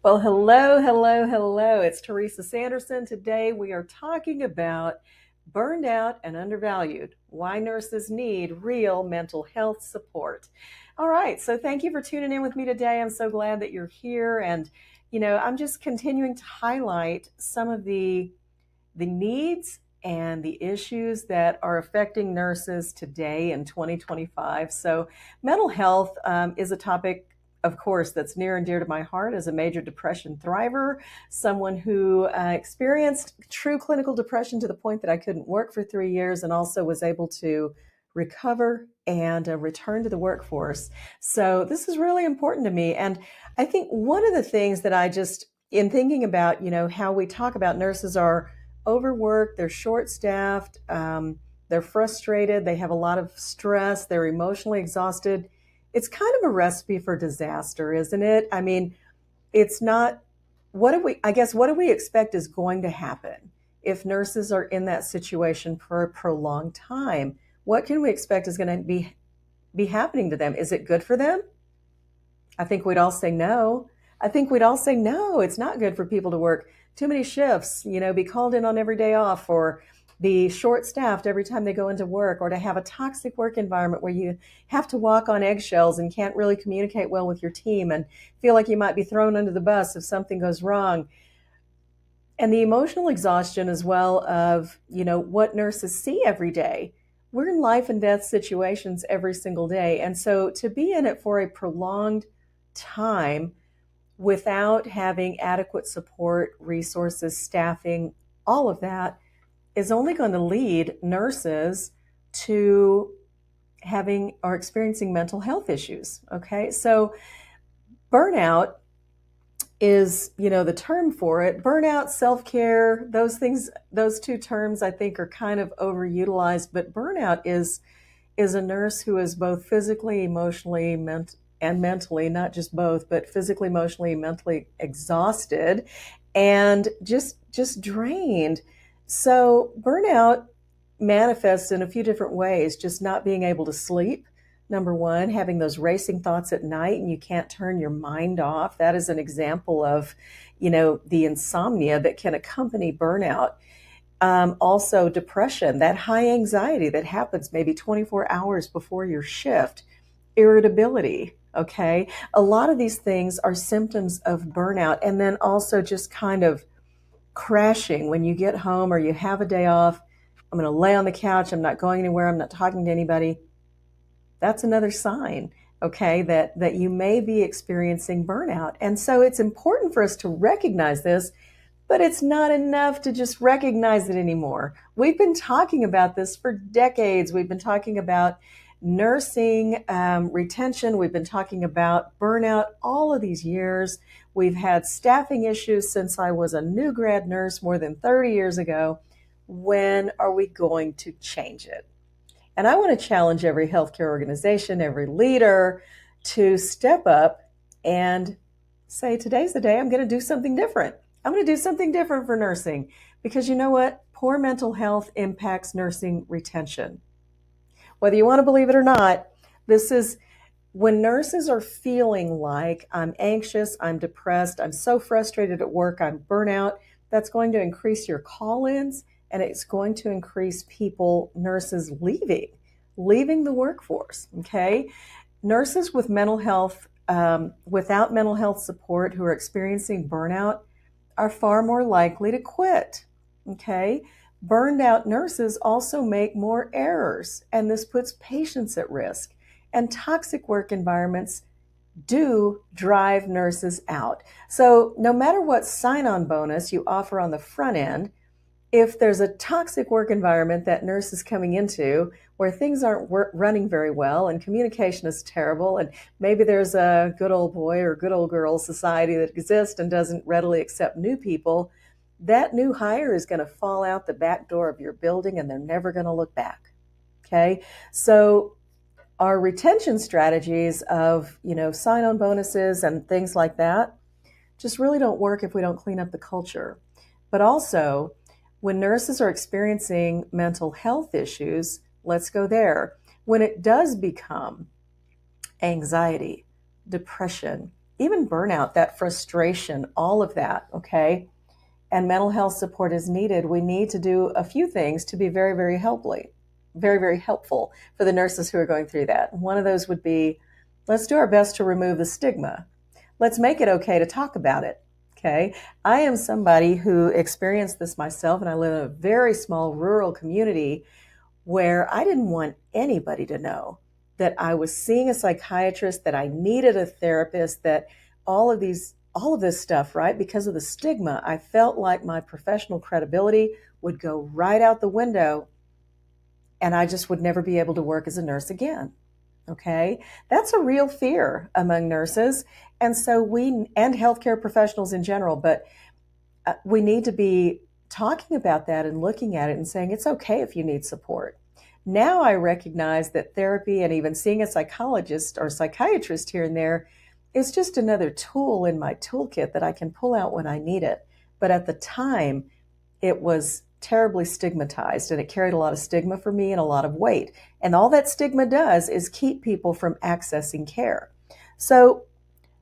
Well, hello, hello, hello. It's Teresa Sanderson. Today we are talking about burned out and undervalued, why nurses need real mental health support. All right, so thank you for tuning in with me today. I'm so glad that you're here. And, I'm just continuing to highlight some of the needs and the issues that are affecting nurses today in 2025. So, mental health is a topic, of course, that's near and dear to my heart as a major depression thriver, someone who experienced true clinical depression to the point that I couldn't work for 3 years and also was able to recover and return to the workforce. So, this is really important to me. And I think one of the things that in thinking about, how we talk about nurses are overworked, they're short staffed, they're frustrated, they have a lot of stress, they're emotionally exhausted. It's kind of a recipe for disaster, isn't it? I mean, it's not, what do we expect is going to happen if nurses are in that situation for a prolonged time? What can we expect is going to be happening to them? Is it good for them? I think we'd all say no. I think we'd all say no, it's not good for people to work too many shifts, be called in on every day off, or be short staffed every time they go into work, or to have a toxic work environment where you have to walk on eggshells and can't really communicate well with your team and feel like you might be thrown under the bus if something goes wrong. And the emotional exhaustion as well of, what nurses see every day. We're in life and death situations every single day. And so to be in it for a prolonged time without having adequate support, resources, staffing, all of that is only going to lead nurses to having or experiencing mental health issues. Okay, so burnout is, the term for it. Burnout, self-care, those things, those two terms I think are kind of overutilized, but burnout is a nurse who is both physically, emotionally, and mentally, not just both, but physically, emotionally, mentally exhausted and just drained. So burnout manifests in a few different ways, just not being able to sleep. Number one, having those racing thoughts at night and you can't turn your mind off. That is an example of, the insomnia that can accompany burnout. Also, depression, that high anxiety that happens maybe 24 hours before your shift, irritability. Okay. A lot of these things are symptoms of burnout. And then also just kind of crashing when you get home or you have a day off. I'm going to lay on the couch. I'm not going anywhere. I'm not talking to anybody. That's another sign, okay, that you may be experiencing burnout. And so it's important for us to recognize this, but it's not enough to just recognize it anymore. We've been talking about this for decades. We've been talking about nursing retention. We've been talking about burnout all of these years. We've had staffing issues since I was a new grad nurse more than 30 years ago. When are we going to change it? And I want to challenge every healthcare organization, every leader to step up and say, today's the day I'm going to do something different. I'm going to do something different for nursing because you know what? Poor mental health impacts nursing retention. Whether you want to believe it or not, this is when nurses are feeling like I'm anxious, I'm depressed, I'm so frustrated at work, I'm burnout, that's going to increase your call-ins and it's going to increase nurses leaving the workforce, okay? Nurses with mental health, without mental health support who are experiencing burnout are far more likely to quit, okay? Burned out nurses also make more errors, and this puts patients at risk. And toxic work environments do drive nurses out. So no matter what sign-on bonus you offer on the front end, if there's a toxic work environment that nurse is coming into where things aren't running very well and communication is terrible and maybe there's a good old boy or good old girl society that exists and doesn't readily accept new people, that new hire is going to fall out the back door of your building and they're never going to look back. Okay? So our retention strategies of, sign-on bonuses and things like that just really don't work if we don't clean up the culture. But also, when nurses are experiencing mental health issues, let's go there. When it does become anxiety, depression, even burnout, that frustration, all of that, okay? And mental health support is needed. We need to do a few things to be very, very, very helpful for the nurses who are going through that. One of those would be, let's do our best to remove the stigma. Let's make it okay to talk about it. Okay. I am somebody who experienced this myself, and I live in a very small rural community where I didn't want anybody to know that I was seeing a psychiatrist, that I needed a therapist, that all of this stuff, right? Because of the stigma, I felt like my professional credibility would go right out the window and I just would never be able to work as a nurse again. Okay. That's a real fear among nurses. And and healthcare professionals in general, but we need to be talking about that and looking at it and saying it's okay if you need support. Now I recognize that therapy and even seeing a psychologist or psychiatrist here and there is just another tool in my toolkit that I can pull out when I need it. But at the time, it was terribly stigmatized and it carried a lot of stigma for me and a lot of weight. And all that stigma does is keep people from accessing care. So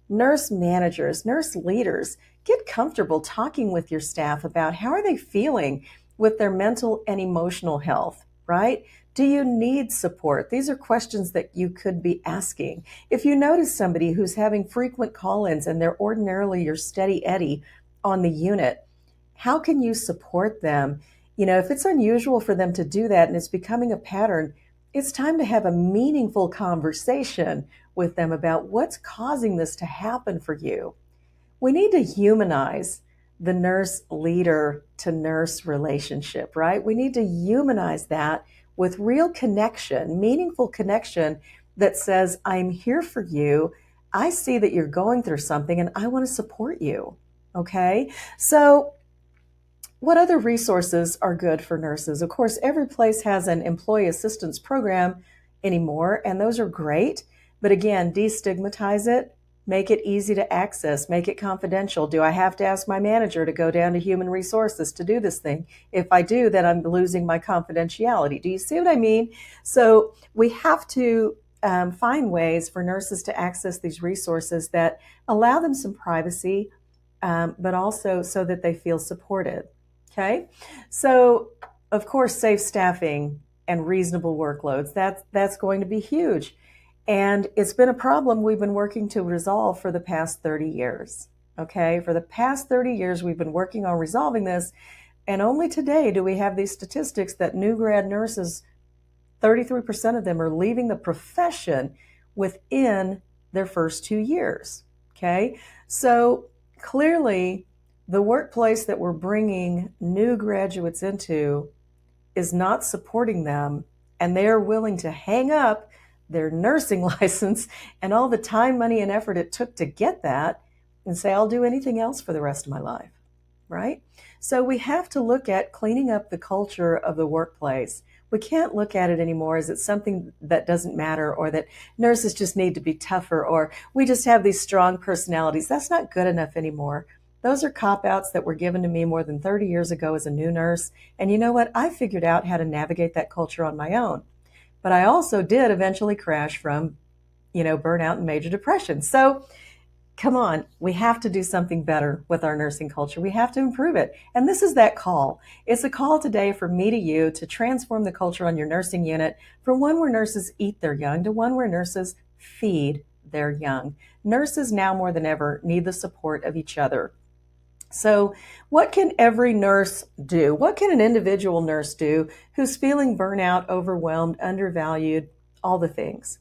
nurse managers, nurse leaders, get comfortable talking with your staff about how are they feeling with their mental and emotional health, right? Do you need support? These are questions that you could be asking. If you notice somebody who's having frequent call-ins and they're ordinarily your steady Eddie on the unit, how can you support them? You know, if it's unusual for them to do that and it's becoming a pattern, it's time to have a meaningful conversation with them about what's causing this to happen for you. We need to humanize the nurse leader to nurse relationship, right? We need to humanize that with real connection, meaningful connection that says, I'm here for you. I see that you're going through something and I want to support you. Okay. So what other resources are good for nurses? Of course, every place has an employee assistance program anymore, and those are great. But again, destigmatize it, make it easy to access, make it confidential. Do I have to ask my manager to go down to human resources to do this thing? If I do, then I'm losing my confidentiality. Do you see what I mean? So we have to find ways for nurses to access these resources that allow them some privacy, but also so that they feel supported. Okay, so of course, safe staffing and reasonable workloads, that's going to be huge. And it's been a problem we've been working to resolve for the past 30 years. Okay, for the past 30 years, we've been working on resolving this. And only today do we have these statistics that new grad nurses, 33% of them are leaving the profession within their first 2 years. Okay, so clearly, the workplace that we're bringing new graduates into is not supporting them, and they are willing to hang up their nursing license and all the time, money, and effort it took to get that and say, I'll do anything else for the rest of my life, right? So we have to look at cleaning up the culture of the workplace. We can't look at it anymore as it's something that doesn't matter, or that nurses just need to be tougher, or we just have these strong personalities. That's not good enough anymore. Those are cop-outs that were given to me more than 30 years ago as a new nurse. And you know what? I figured out how to navigate that culture on my own. But I also did eventually crash from, burnout and major depression. So come on, we have to do something better with our nursing culture. We have to improve it. And this is that call. It's a call today from me to you to transform the culture on your nursing unit from one where nurses eat their young to one where nurses feed their young. Nurses now more than ever need the support of each other. So what can every nurse do? What can an individual nurse do who's feeling burnout, overwhelmed, undervalued, all the things?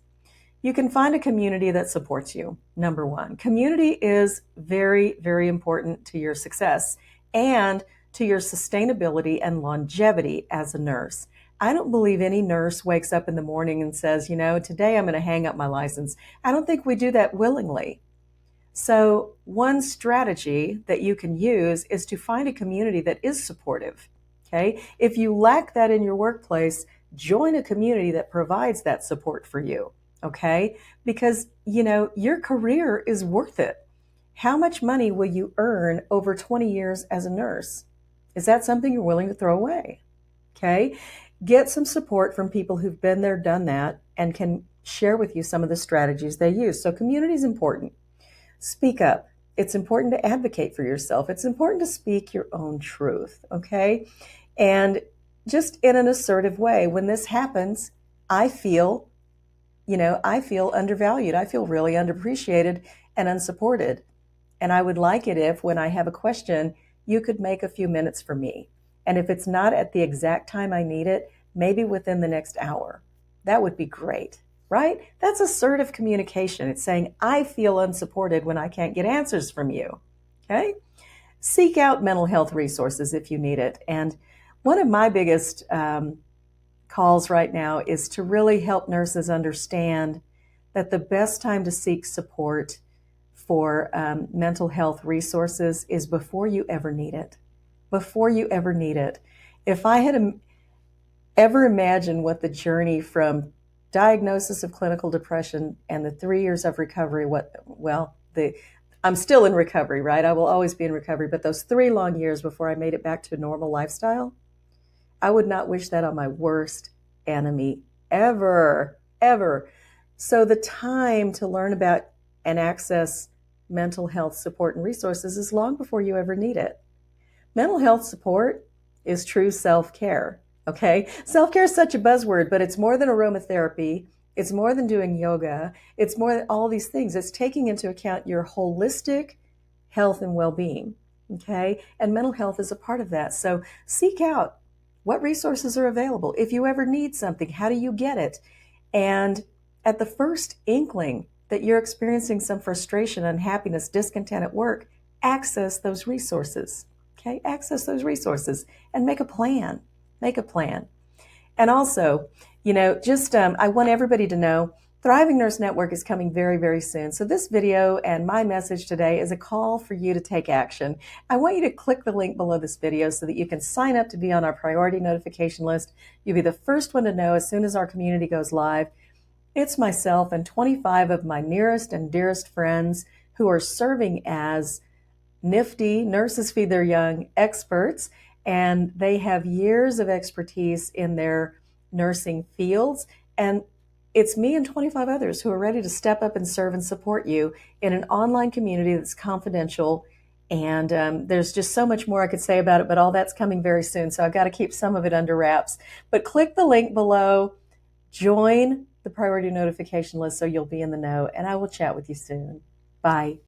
You can find a community that supports you, number one. Community is very, very important to your success and to your sustainability and longevity as a nurse. I don't believe any nurse wakes up in the morning and says, today I'm going to hang up my license. I don't think we do that willingly. So one strategy that you can use is to find a community that is supportive. Okay. If you lack that in your workplace, join a community that provides that support for you. Okay. Because, your career is worth it. How much money will you earn over 20 years as a nurse? Is that something you're willing to throw away? Okay. Get some support from people who've been there, done that, and can share with you some of the strategies they use. So community is important. Speak up. It's important to advocate for yourself. It's important to speak your own truth, okay? And just in an assertive way, when this happens, I feel, I feel undervalued. I feel really underappreciated and unsupported. And I would like it if, when I have a question, you could make a few minutes for me. And if it's not at the exact time I need it, maybe within the next hour. That would be great, right? That's assertive communication. It's saying, I feel unsupported when I can't get answers from you. Okay? Seek out mental health resources if you need it. And one of my biggest calls right now is to really help nurses understand that the best time to seek support for mental health resources is before you ever need it. Before you ever need it. If I had ever imagined what the journey from diagnosis of clinical depression and the 3 years of recovery, I'm still in recovery, right? I will always be in recovery, but those 3 long years before I made it back to a normal lifestyle, I would not wish that on my worst enemy ever, ever. So the time to learn about and access mental health support and resources is long before you ever need it. Mental health support is true self-care, okay? Self-care is such a buzzword, but it's more than aromatherapy. It's more than doing yoga. It's more than all these things. It's taking into account your holistic health and well-being, okay? And mental health is a part of that. So seek out what resources are available. If you ever need something, how do you get it? And at the first inkling that you're experiencing some frustration, unhappiness, discontent at work, access those resources. Okay, access those resources and make a plan. Make a plan. And also, I want everybody to know Thriving Nurse Network is coming very, very soon. So this video and my message today is a call for you to take action. I want you to click the link below this video so that you can sign up to be on our priority notification list. You'll be the first one to know as soon as our community goes live. It's myself and 25 of my nearest and dearest friends who are serving as nifty Nurses Feed Their Young experts, and they have years of expertise in their nursing fields. And it's me and 25 others who are ready to step up and serve and support you in an online community that's confidential. And there's just so much more I could say about it, but all that's coming very soon. So I've got to keep some of it under wraps. But click the link below, join the priority notification list so you'll be in the know, and I will chat with you soon. Bye.